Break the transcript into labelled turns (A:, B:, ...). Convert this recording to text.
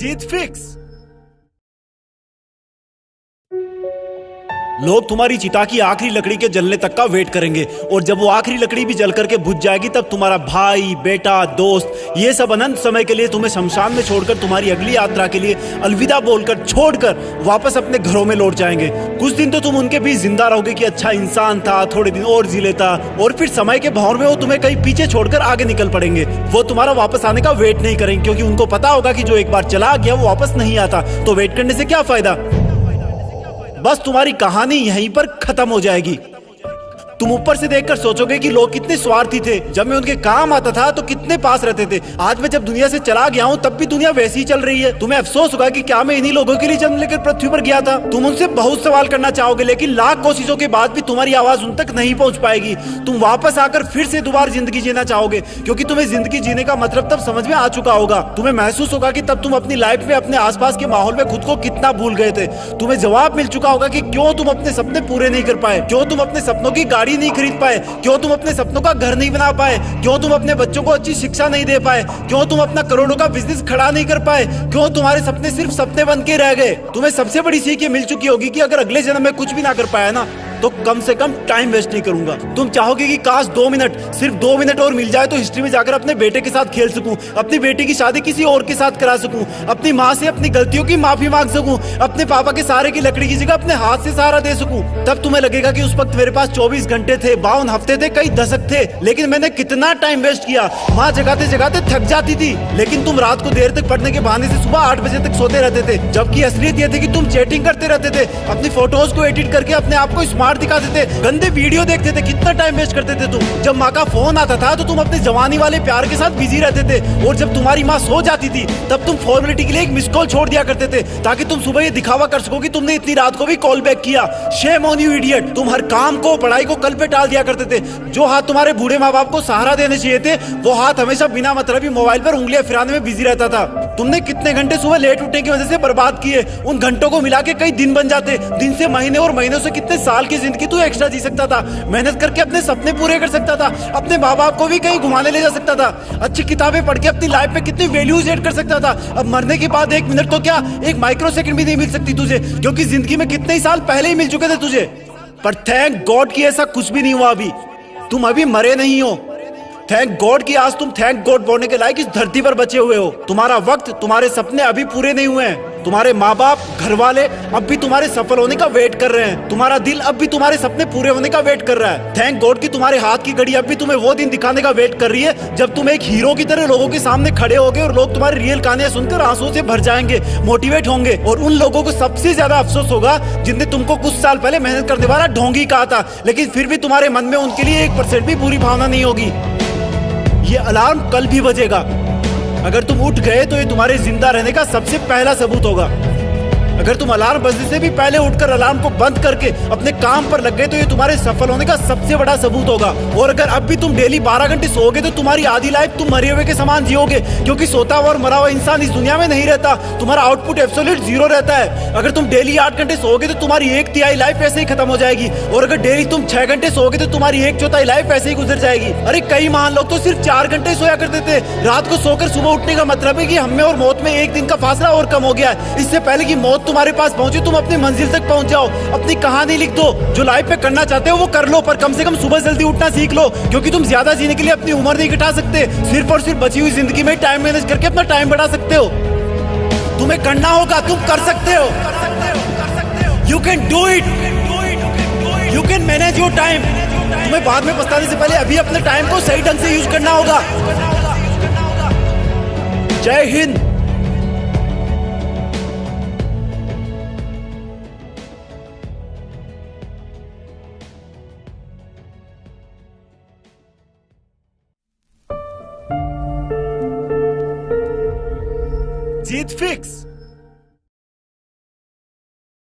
A: जीत fix. लोग तुम्हारी चिता की आखिरी लकड़ी के जलने तक का वेट करेंगे और जब वो आखिरी लकड़ी भी जल करके बुझ जाएगी तब तुम्हारा भाई, बेटा, दोस्त ये सब अनंत समय के लिए तुम्हें शमशान में छोड़कर तुम्हारी अगली यात्रा के लिए अलविदा बोलकर छोड़कर वापस अपने घरों में लौट जाएंगे। कुछ दिन तो तुम उनके बीच जिंदा रहोगे कि अच्छा इंसान था, थोड़े दिन और जी लेता, और फिर समय के भंवर में वो तुम्हें कहीं पीछे छोड़कर आगे निकल पड़ेंगे। वो तुम्हारा वापस आने का वेट नहीं करेंगे क्योंकि उनको पता होगा कि जो एक बार चला गया वो वापस नहीं आता, तो वेट करने से क्या फायदा। बस तुम्हारी कहानी यहीं पर खत्म हो जाएगी। तुम ऊपर से देखकर सोचोगे कि लोग कितने स्वार्थी थे, जब मैं उनके काम आता था तो कितने पास रहते थे। आज मैं जब दुनिया से चला गया हूँ तब भी दुनिया वैसी ही चल रही है। तुम्हें अफसोस होगा कि क्या मैं इन्हीं लोगों के लिए जन्म लेकर पृथ्वी पर गया था। तुम उनसे बहुत सवाल करना चाहोगे लेकिन लाख कोशिशों के बाद भी तुम्हारी आवाज उन तक नहीं पहुंच पाएगी। तुम वापस आकर फिर से दोबारा जिंदगी जीना चाहोगे क्योंकि तुम्हें जिंदगी जीने का मतलब तब समझ में आ चुका होगा। तुम्हें महसूस होगा कि तब तुम अपनी लाइफ में अपने आसपास के माहौल में खुद को कितना भूल गए थे। तुम्हें जवाब मिल चुका होगा कि क्यों तुम अपने सपने पूरे नहीं कर पाए, क्यों तुम अपने सपनों की गाड़ी नहीं खरीद पाए, क्यों तुम अपने सपनों का घर नहीं बना पाए, क्यों तुम अपने बच्चों को अच्छी शिक्षा नहीं दे पाए, क्यों तुम अपना करोड़ों का बिजनेस खड़ा नहीं कर पाए, क्यों तुम्हारे सपने सिर्फ सपने बन के रह गए। तुम्हें सबसे बड़ी सीख ये मिल चुकी होगी कि अगर अगले जन्म में कुछ भी ना कर पाया ना तो कम से कम टाइम वेस्ट नहीं करूंगा। तुम चाहोगे कि काश 2 मिनट, सिर्फ 2 मिनट और मिल जाए तो हिस्ट्री में जाकर अपने बेटे के साथ खेल सकूं, अपनी बेटी की शादी किसी और के साथ करा सकूं, अपनी माँ से अपनी गलतियों की माफी मांग सकूं, अपने पापा के सहारे की लकड़ी की जगह अपने हाथ से सहारा दे सकूं। तब तुम्हें लगेगा कि उस वक्त मेरे पास 24 घंटे थे, 52 हफ्ते थे, कई दशक थे, लेकिन मैंने कितना टाइम वेस्ट किया। माँ जगाते जगाते थक जाती थी लेकिन तुम रात को देर तक पढ़ने के बहाने से सुबह 8 बजे तक सोते रहते थे, जबकि असलियत यह थी कि तुम चैटिंग करते रहते थे, अपनी फोटोज को एडिट करके अपने आप को स्मार्ट दिखाते थे, गंदे वीडियो देखते थे। कितना टाइम वेस्ट करते थे तुम। जब माँ का फोन आता था तो तुम अपने जवानी वाले प्यार के साथ बिजी रहते थे और जब तुम्हारी माँ सो जाती थी तब तुम फॉर्मेलिटी के लिए एक मिस कॉल छोड़ दिया करते थे ताकि तुम सुबह ये दिखावा कर सको कि तुमने इतनी रात को भी कॉल बैक किया। Shame on you idiot. तुम हर काम को, पढ़ाई को कल पे टाल दिया करते थे। जो हाथ तुम्हारे बूढ़े माँ बाप को सहारा देने चाहिए थे वो हाथ हमेशा बिना मतलब ही मोबाइल पर उंगलियां फिराने में बिजी रहता था। तुमने कितने घंटे सुबह लेट उठने की वजह से बर्बाद किए। उन घंटों को मिला के कई दिन बन जाते। दिन से महीने और महीनों से कितने साल की जिंदगी तू एक्स्ट्रा जी सकता था। मेहनत करके अपने सपने पूरे कर सकता था, अपने माँ बाप को भी कहीं घुमाने ले जा सकता था, अच्छी किताबें पढ़ के अपनी लाइफ में कितनी वैल्यूज ऐड कर सकता था। अब मरने के बाद 1 मिनट तो क्या, 1 माइक्रो सेकंड भी नहीं मिल सकती तुझे क्योंकि जिंदगी में कितने ही साल पहले ही मिल चुके थे तुझे। पर थैंक गॉड कि ऐसा कुछ भी नहीं हुआ। अभी तुम अभी मरे नहीं हो। थैंक गॉड कि आज तुम थैंक गॉड बोलने के लायक इस धरती पर बचे हुए हो। तुम्हारा वक्त, तुम्हारे सपने अभी पूरे नहीं हुए हैं। तुम्हारे माँ बाप, घर वाले अब भी तुम्हारे सफल होने का वेट कर रहे हैं। तुम्हारा दिल अब भी तुम्हारे सपने पूरे होने का वेट कर रहा है। थैंक गॉड कि तुम्हारे हाथ की घड़ी अब भी तुम्हें वो दिन दिखाने का वेट कर रही है जब तुम एक हीरो की तरह लोगों के सामने खड़े होगे और लोग तुम्हारी रियल कहानियां सुनकर आंसुओं से भर जाएंगे, मोटिवेट होंगे। और उन लोगों को सबसे ज्यादा अफसोस होगा जिनने तुमको कुछ साल पहले मेहनत करने वाला ढोंगी कहा था, लेकिन फिर भी तुम्हारे मन में उनके लिए 1% भी बुरी भावना नहीं होगी। ये अलार्म कल भी बजेगा। अगर तुम उठ गए तो ये तुम्हारे जिंदा रहने का सबसे पहला सबूत होगा। अगर तुम अलार्म बजने से भी पहले उठकर अलार्म को बंद करके अपने काम पर लग गए तो ये तुम्हारे सफल होने का सबसे बड़ा सबूत होगा। और अगर अब भी तुम डेली 12 घंटे सोओगे तो तुम्हारी आधी लाइफ तुम मरे हुए के समान जियोगे क्योंकि सोता हुआ और मरा हुआ इंसान इस दुनिया में नहीं रहता। तुम्हारा आउटपुट एब्सोल्यूट 0 रहता है। अगर तुम डेली 8 घंटे सोओगे तो तुम्हारी 1/3 लाइफ ऐसे ही खत्म हो जाएगी और अगर डेली तुम 6 घंटे सोओगे तो तुम्हारी 1/4 लाइफ ऐसे ही गुजर जाएगी। अरे कई महान लोग तो सिर्फ 4 घंटे सोया करते थे। रात को सोकर सुबह उठने का मतलब है कि हम में और मौत में 1 दिन का फासला और कम हो गया है। इससे पहले कि मौत तुम्हारे पास पहुंचे तुम अपनी मंजिल तक पहुंच जाओ। अपनी कहानी लिख दो। जो लाइफ में करना चाहते हो वो कर लो, पर कम से कम सुबह जल्दी उठना सीख लो क्योंकि तुम ज्यादा जीने के लिए अपनी उम्र नहीं घटा सकते। सिर्फ और सिर्फ बची हुई जिंदगी में टाइम मैनेज करके अपना टाइम बढ़ा सकते हो। तुम्हें करना होगा, तुम कर सकते हो। You can do it, you can manage your time. तुम्हें बाद में पछताने से पहले अभी अपने टाइम को सही ढंग से यूज करना होगा। जय हिंद। जीत फिक्स।